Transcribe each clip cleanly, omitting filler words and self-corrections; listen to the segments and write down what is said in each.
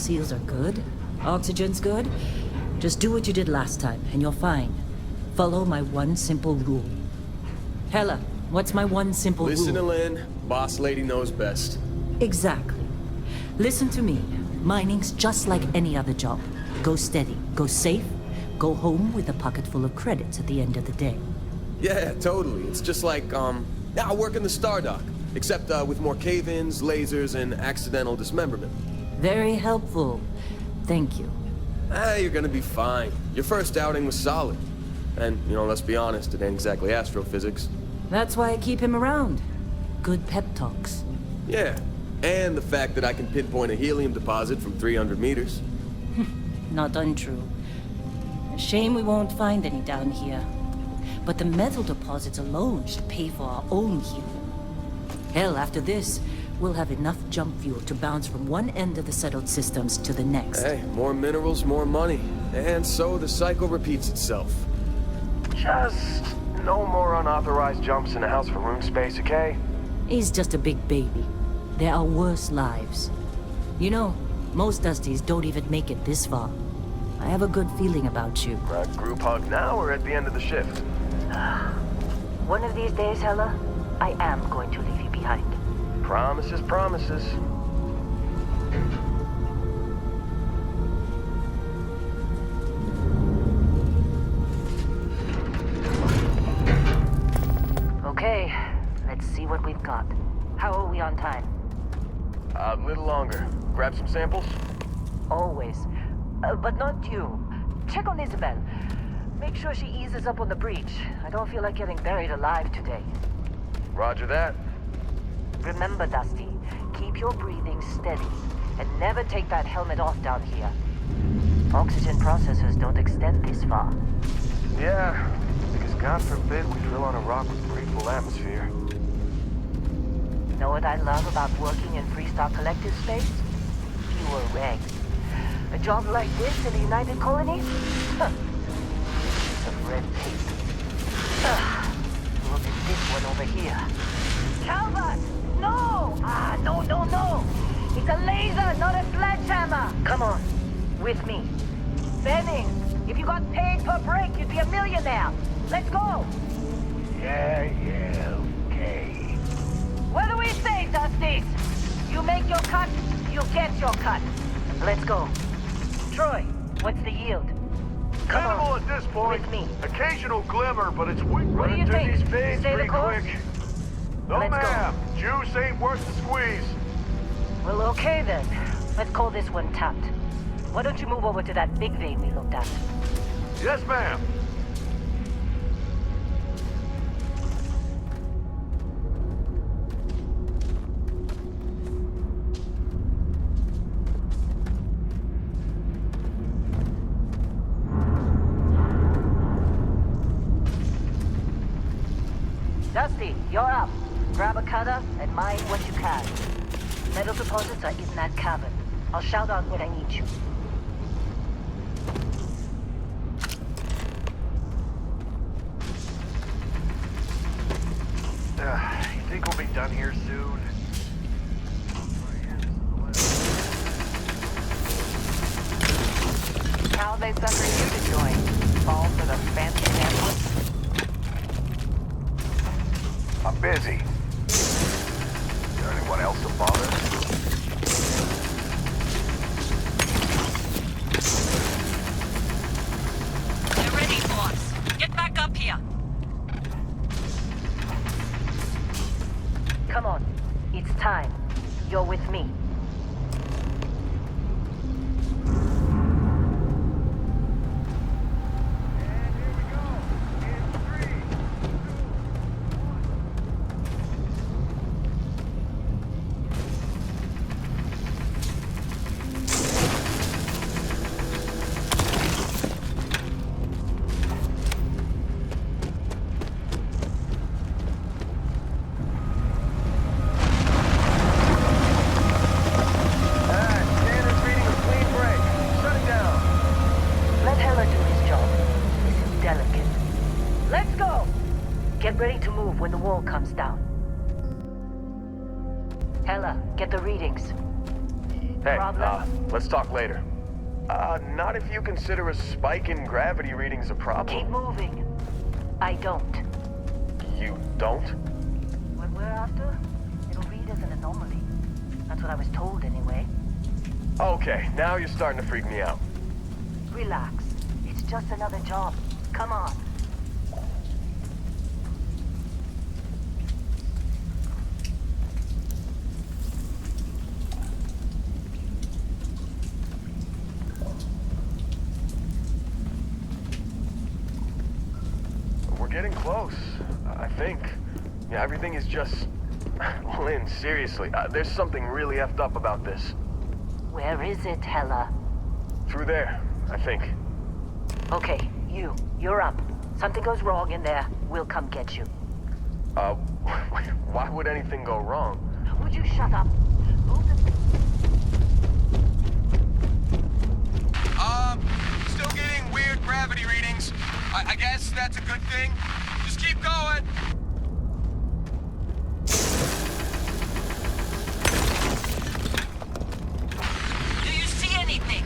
seals are good, oxygen's good, just do what you did last time, and you're fine. Follow my one simple rule. Hella, what's my one simple rule? Listen to Lynn. Boss lady knows best. Exactly. Listen to me. Mining's just like any other job. Go steady, go safe, go home with a pocket full of credits at the end of the day. Yeah, totally. It's just like, now I work in the Star Dock. Except, with more cave-ins, lasers, and accidental dismemberment. Very helpful. Thank you. You're gonna be fine. Your first outing was solid. And, you know, let's be honest, it ain't exactly astrophysics. That's why I keep him around. Good pep talks. Yeah, and the fact that I can pinpoint a helium deposit from 300 meters. Not untrue. A shame we won't find any down here. But the metal deposits alone should pay for our own helium. Hell, after this, we'll have enough jump fuel to bounce from one end of the settled systems to the next. Hey, more minerals, more money. And so the cycle repeats itself. Just no more unauthorized jumps in the house for room space, okay? He's just a big baby. There are worse lives. You know, most Dusties don't even make it this far. I have a good feeling about you. Group hug now or at the end of the shift? One of these days, Hella, I am going to leave you behind. Promises, promises. Okay, let's see what we've got. How are we on time? A little longer. Grab some samples? Always. But not you. Check on Isabel. Make sure she eases up on the breach. I don't feel like getting buried alive today. Roger that. Remember, Dusty, keep your breathing steady, and never take that helmet off down here. Oxygen processors don't extend this far. Yeah, because God forbid we drill on a rock with breathable atmosphere. Know what I love about working in Freestar Collective space? Fewer regs. A job like this in the United Colonies? Huh. Some red tape. Look at this one over here. Calvert! No! No! It's a laser, not a sledgehammer! Come on, with me. Benning, if you got paid per break, you'd be a millionaire. Let's go! Yeah, okay. What do we say, Dusties? You make your cut, you get your cut. Let's go. Troy, what's the yield? Come Minimal on, at this point. with me. Occasional glimmer, but it's weak. What do you think? These fades Stay the pretty course? quick. No, Let's go. ma'am. Juice ain't worth the squeeze. Well, okay then. Let's call this one tapped. Why don't you move over to that big vein we looked at? Yes, ma'am. Dusty, you're up. Grab a cutter and mine what you can. Metal deposits are in that cavern. I'll shout out when I need you. You think we'll be done here soon? How they sucker you to join? Fall for the fancy pamphlet? I'm busy. Is there anyone else to bother? They're ready, boss. Get back up here. Come on. It's time. You're with me. Ready to move when the wall comes down. Hella, get the readings. Hey, Problem? let's talk later. Not if you consider a spike in gravity readings a problem. Keep moving. I don't. You don't? What we're after, it'll read as an anomaly. That's what I was told anyway. Okay, now you're starting to freak me out. Relax. It's just another job. Come on. We're getting close, I think. Yeah, everything is just... Lynn, seriously, there's something really effed up about this. Where is it, Hella? Through there, I think. Okay, you're up. Something goes wrong in there, we'll come get you. Why would anything go wrong? Would you shut up? Still getting weird gravity readings. I guess that's a good thing. Just keep going. Do you see anything?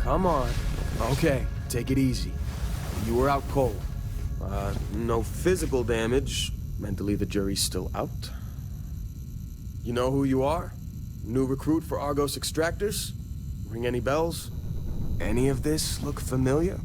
Come on. Okay, take it easy. You were out cold. No physical damage. Mentally, the jury's still out. You know who you are? New recruit for Argos Extractors? Ring any bells? Any of this look familiar?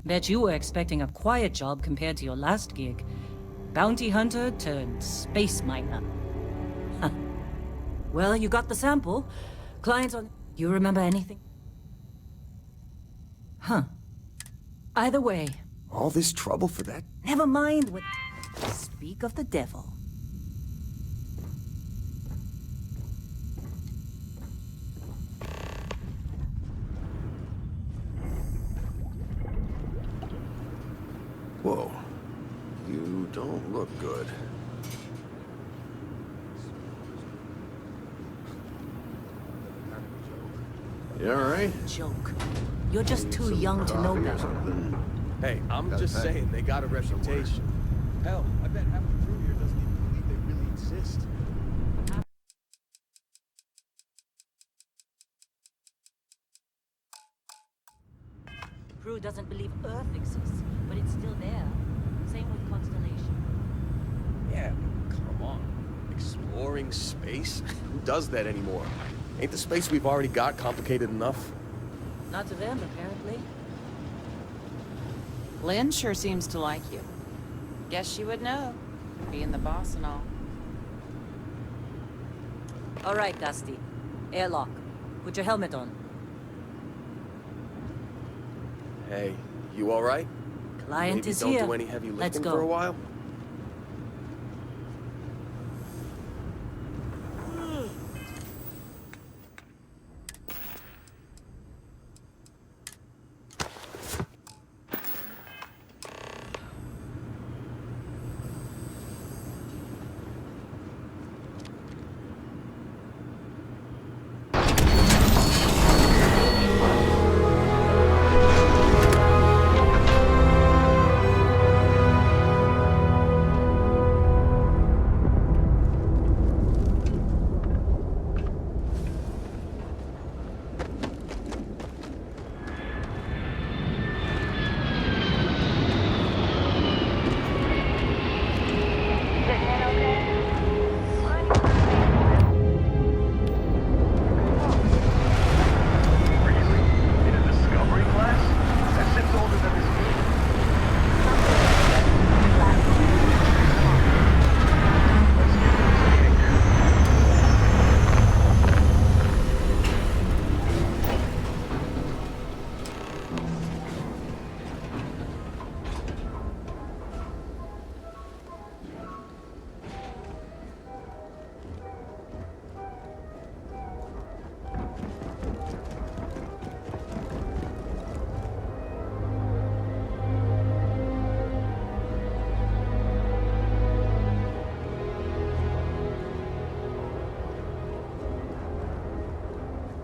Bet you were expecting a quiet job compared to your last gig. Bounty hunter turned space miner. Huh. Well, you got the sample. Clients on... You remember anything? Huh. Either way, All this trouble for that? never mind what... Speak of the devil. Whoa. You don't look good. You alright? Joke. You're just too young to know better. Hey, I'm just saying they got a reputation. Hell, I bet half the crew here doesn't even believe they really exist. Crew doesn't believe Earth exists, but it's still there. Same with Constellation. Yeah, but come on. Exploring space? Who does that anymore? Ain't the space we've already got complicated enough? Not to them, apparently. Lynn sure seems to like you. Guess she would know, being the boss and all. All right, Dusty. Airlock. Put your helmet on. Hey, you alright? Client Maybe is don't here. do any heavy Let's lifting go. for a while?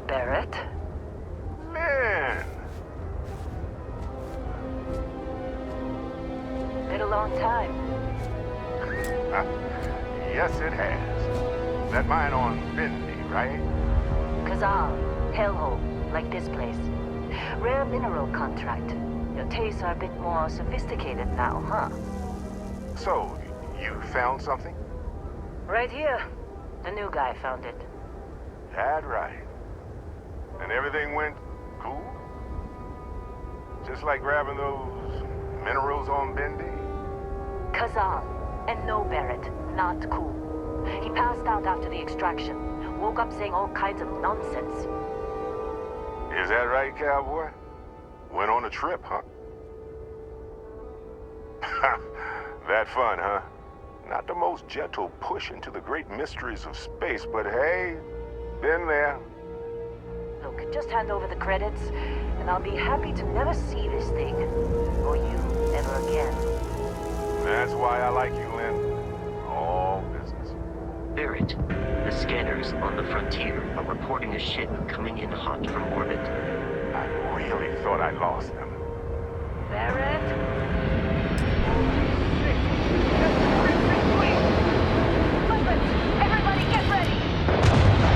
Barrett? Man, Been a long time. yes it has. That mine on Bendy, right? Kazal, hellhole, like this place. Rare mineral contract. Your tastes are a bit more sophisticated now, huh? So, you found something? Right here. The new guy found it. That right. And everything went cool? Just like grabbing those minerals on Bendy? Kazal. And no Barrett. Not cool. He passed out after the extraction. Woke up saying all kinds of nonsense. Is that right, cowboy? Went on a trip, huh? That fun, huh? Not the most gentle push into the great mysteries of space, but hey, been there. Look, just hand over the credits, and I'll be happy to never see this thing. Or you ever again. That's why I like you, Lynn. All business. Barrett, the scanners on the frontier are reporting a ship coming in hot from orbit. I really thought I lost them. Barrett? Everybody get ready!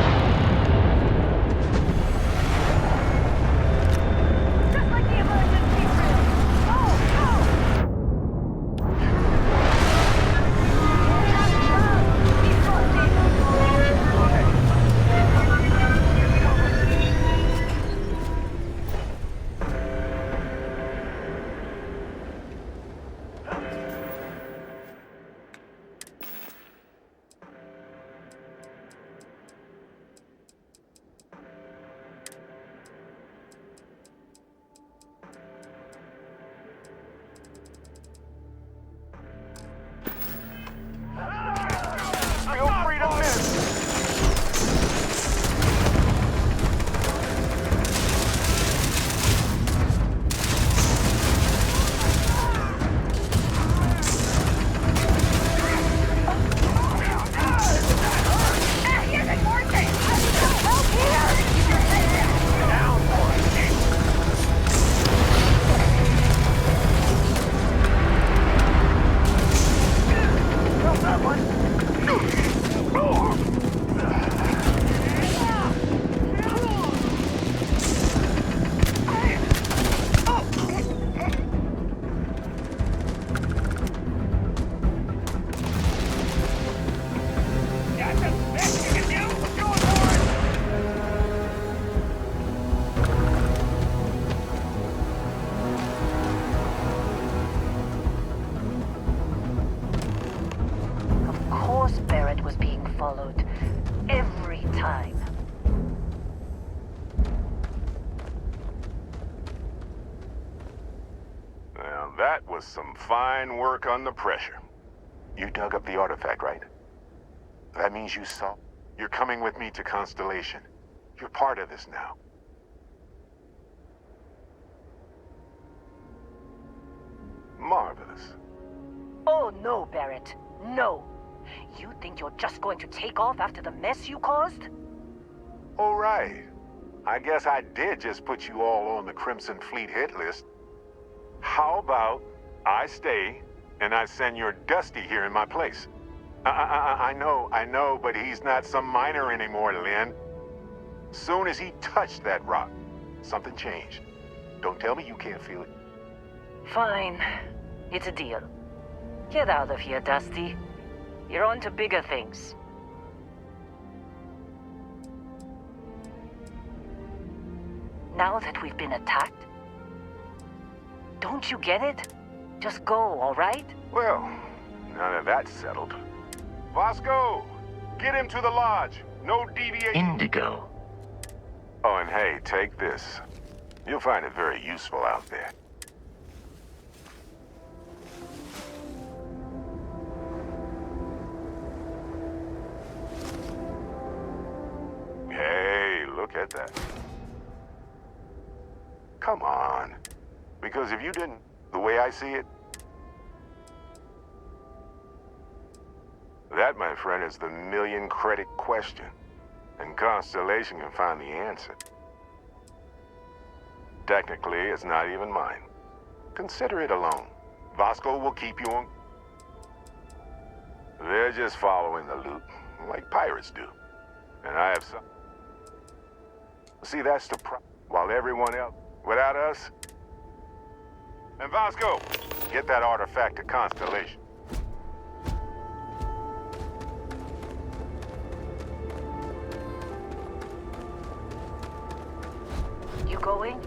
Just like the emergency drill! That was some fine work under pressure. You dug up the artifact, right? That means you saw. You're coming with me to Constellation. You're part of this now. Marvelous. Oh no, Barrett. No. You think you're just going to take off after the mess you caused? All right. I guess I did just put you all on the Crimson Fleet hit list. How about I stay and I send your Dusty here in my place? I know, but he's not some miner anymore, Lynn. Soon as he touched that rock, something changed. Don't tell me you can't feel it. Fine. It's a deal. Get out of here, Dusty. You're on to bigger things. Now that we've been attacked, don't you get it? Just go, all right? Well, now that that's settled. Vasco, get him to the lodge. No deviation. Indigo. Oh, and hey, take this. You'll find it very useful out there. Hey, look at that. Come on. Because if you didn't, the way I see it, that, my friend, is the million-credit question. And Constellation can find the answer. Technically, it's not even mine. Consider it alone. Vasco will keep you on. They're just following the loot, like pirates do. And I have some. See, that's the problem. While everyone else, without us. And Vasco, get that artifact to Constellation. You going?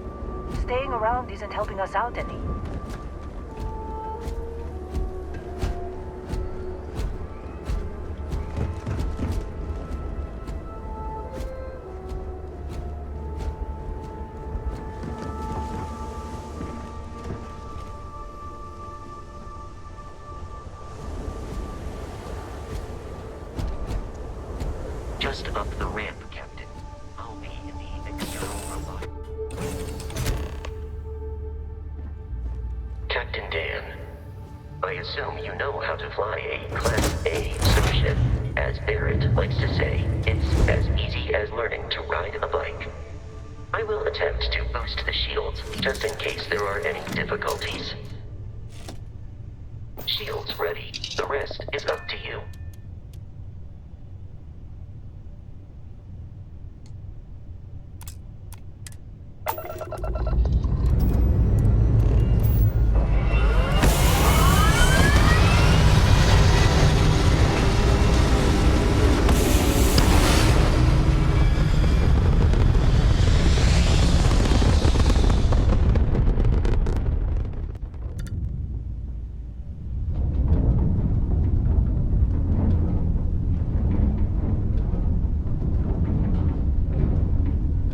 Staying around isn't helping us out any. Just up the ramp, Captain. I'll be in the external robot. Captain Dan, I assume you know how to fly a Class A subship. As Barrett likes to say, it's as easy as learning to ride a bike. I will attempt to boost the shields, just in case there are any difficulties. Shields ready. The rest is up to you.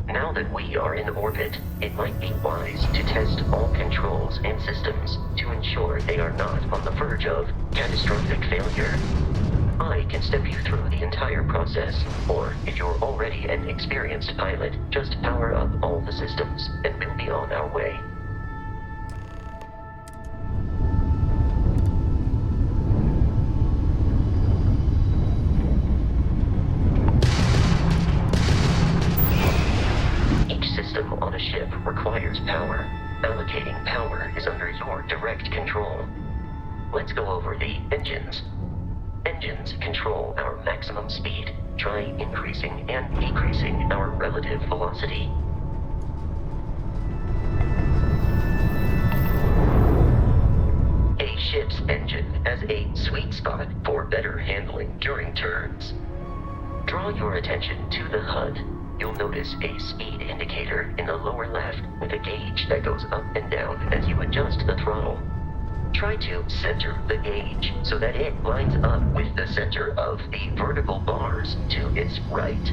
Now that we are in orbit, it might be wise to test all controls and systems to ensure they are not on the verge of catastrophic failure. I can step you through the entire process, or if you're already an experienced pilot, just power up all the systems and we'll be on our way. System on a ship requires power. Allocating power is under your direct control. Let's go over the engines. Engines control our maximum speed. Try increasing and decreasing our relative velocity. A ship's engine has a sweet spot for better handling during turns. Draw your attention to the HUD. You'll notice a speed indicator in the lower left with a gauge that goes up and down as you adjust the throttle. Try to center the gauge so that it lines up with the center of the vertical bars to its right.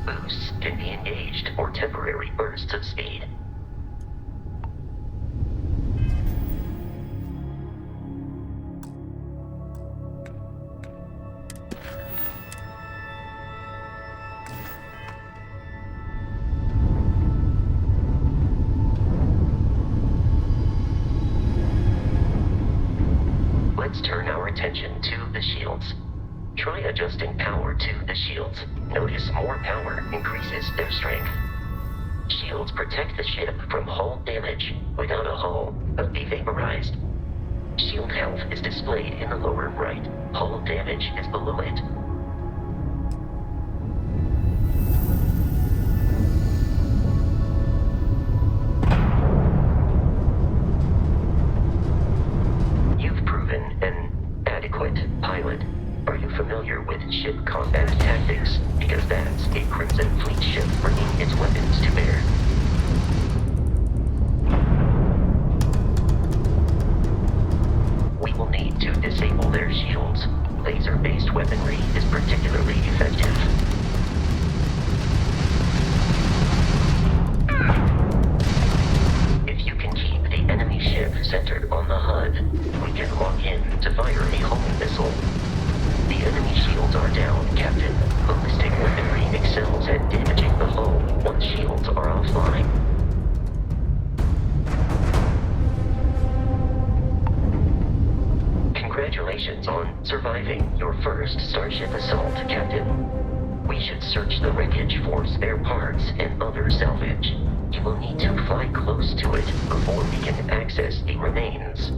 Boosts can be engaged engaged or temporary bursts of speed. Let's turn our attention to the shields. Try adjusting power to the shields. Notice more power increases their strength. Shields protect the ship from hull damage. Without a hull, it'll be vaporized. Shield health is displayed in the lower right. Hull damage is below it. You've proven an adequate pilot. Are you familiar with ship combat tactics? Because that's a Crimson Fleet ship bringing its weapons to bear. We will need to disable their shields. Laser-based weaponry is particularly effective. If you can keep the enemy ship centered on the HUD, we can lock in to fire a homing missile. The enemy shields are down, Captain. Ballistic weaponry excels at damaging the hull once shields are offline. Congratulations on surviving your first Starship assault, Captain. We should search the wreckage for spare parts and other salvage. You will need to fly close to it before we can access the remains.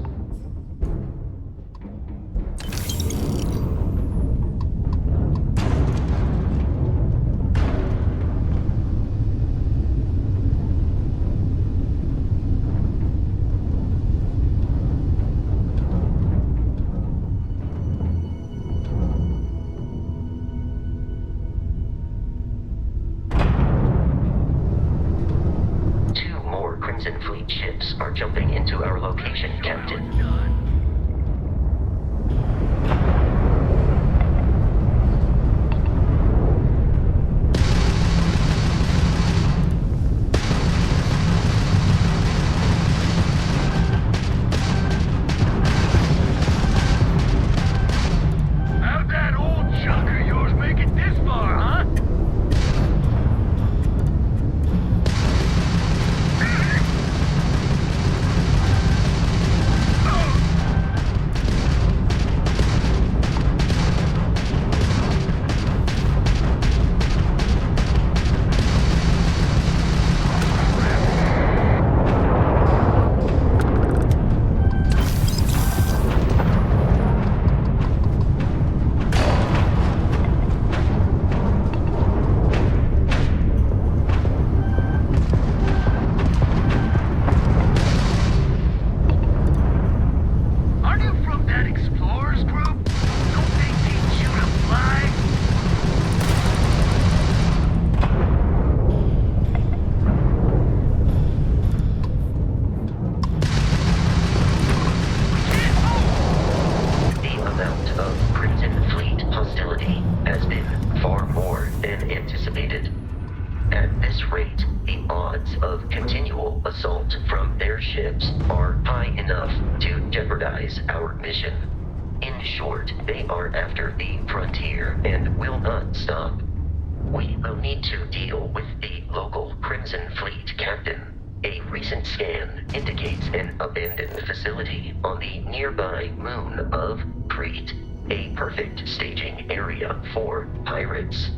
Fleet ships are jumping into our location, Captain. How'd that old junk of yours make it this far, huh? Our mission. In short, they are after the frontier and will not stop. We will need to deal with the local Crimson Fleet captain. A recent scan indicates an abandoned facility on the nearby moon of Crete, a perfect staging area for pirates.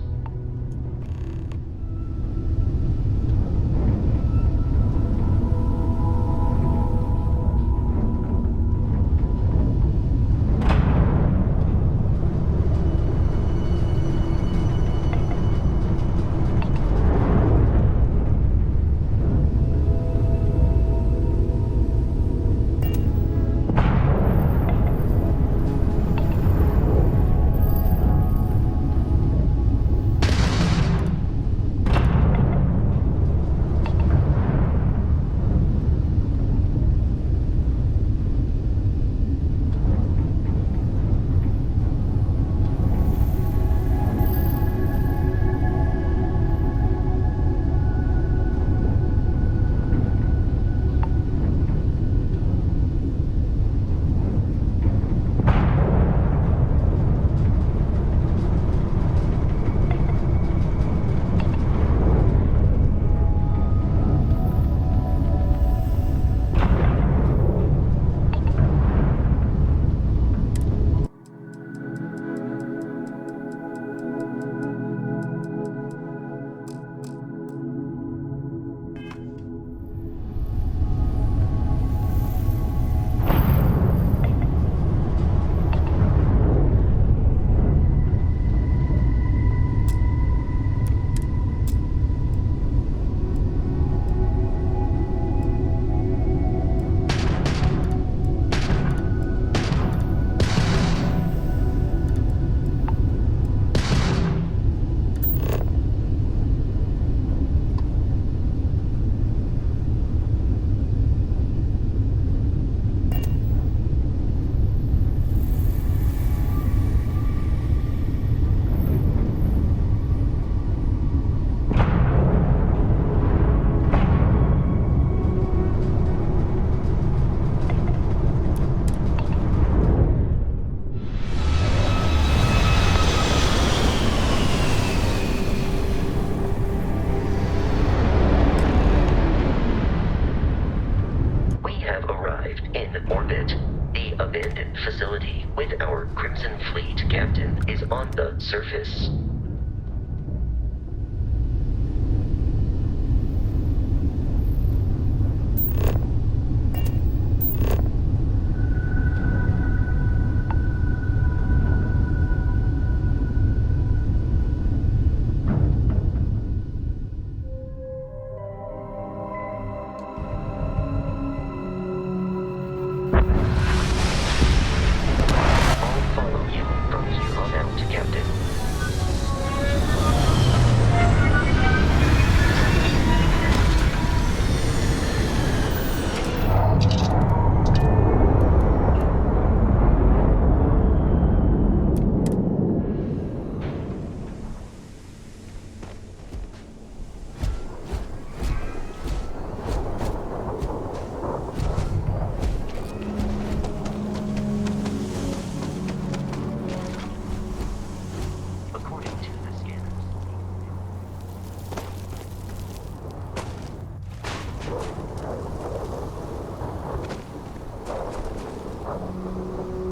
surface.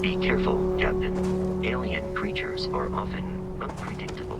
Be careful, Captain. Alien creatures are often unpredictable.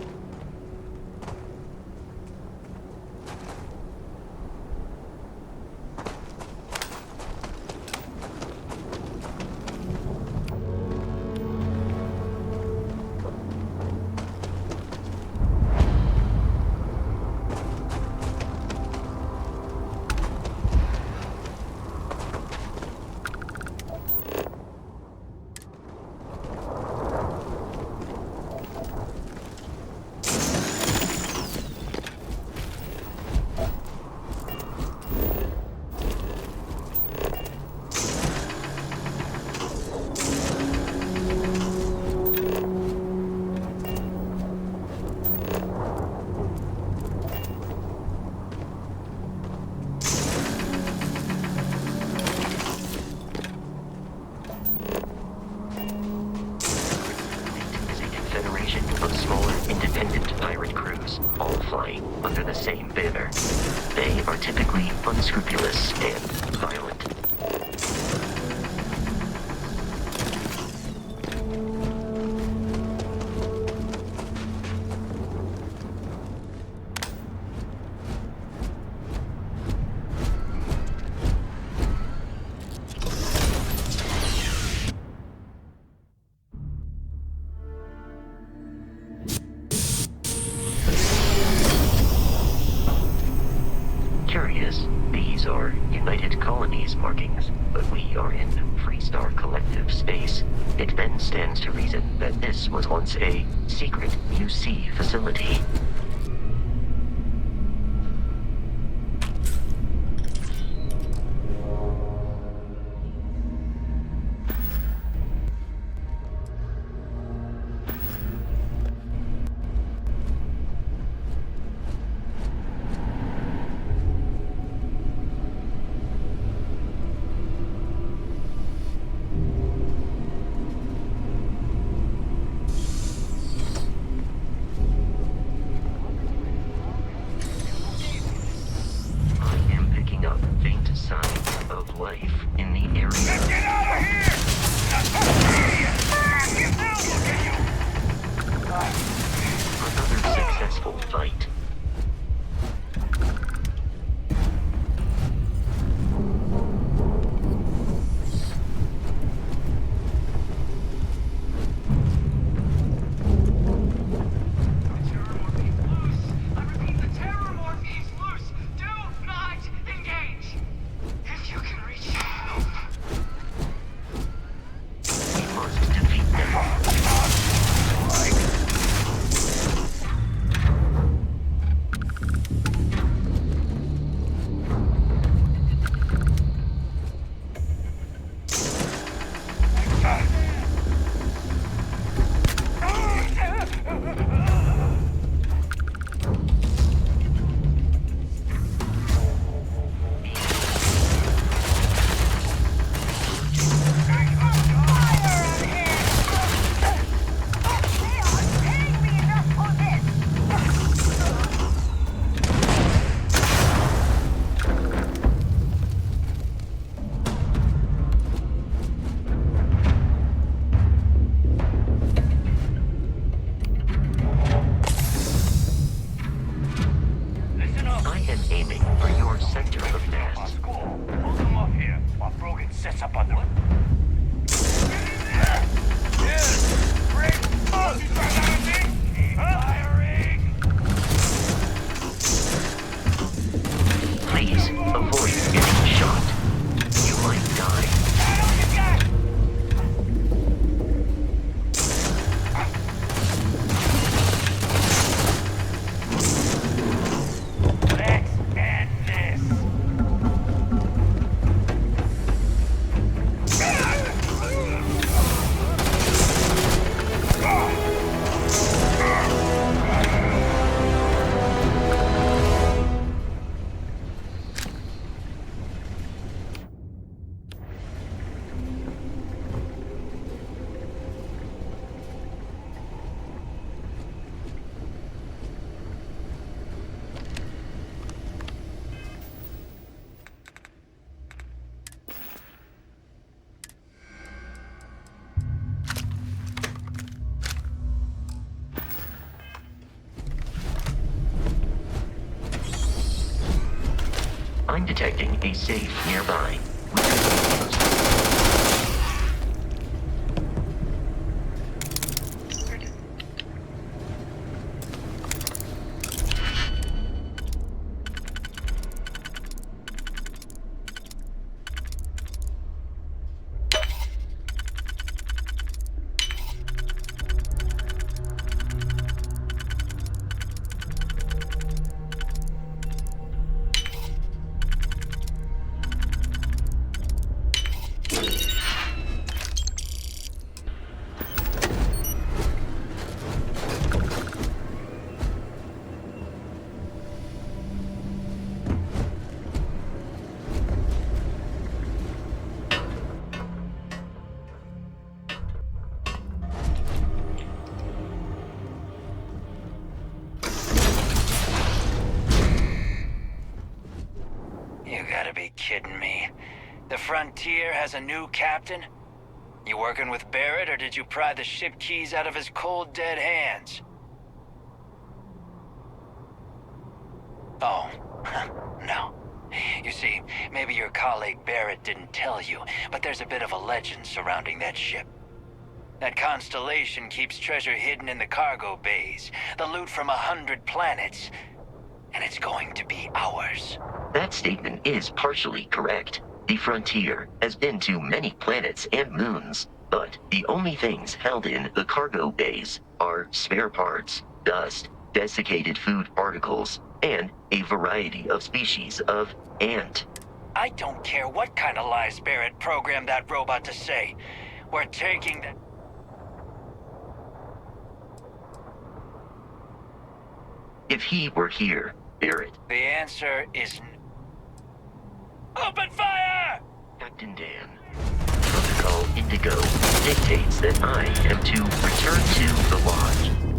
Of smaller, independent pirate crews, all flying under the same banner. They are typically unscrupulous and violent. Curious, these are United Colonies markings, but we are in Freestar Collective space. It then stands to reason that this was once a secret UC facility. I am aiming for your center of mass. Hold them off here while Brogan sets up on them. Please avoid getting shot. You might die. Let's end this. I'm detecting a safe nearby. You gotta be kidding me. The Frontier has a new captain? You working with Barrett, or did you pry the ship keys out of his cold, dead hands? Oh, no. You see, maybe your colleague Barrett didn't tell you, but there's a bit of a legend surrounding that ship. That constellation keeps treasure hidden in the cargo bays, the loot from 100 planets, and it's going to be ours. That statement is partially correct. The Frontier has been to many planets and moons, but the only things held in the cargo bays are spare parts, dust, desiccated food particles, and a variety of species of ant. I don't care what kind of lies Barrett programmed that robot to say. We're taking the... If he were here, Barrett. The answer is... Open fire! Captain Dan. Protocol Indigo dictates that I am to return to the lodge.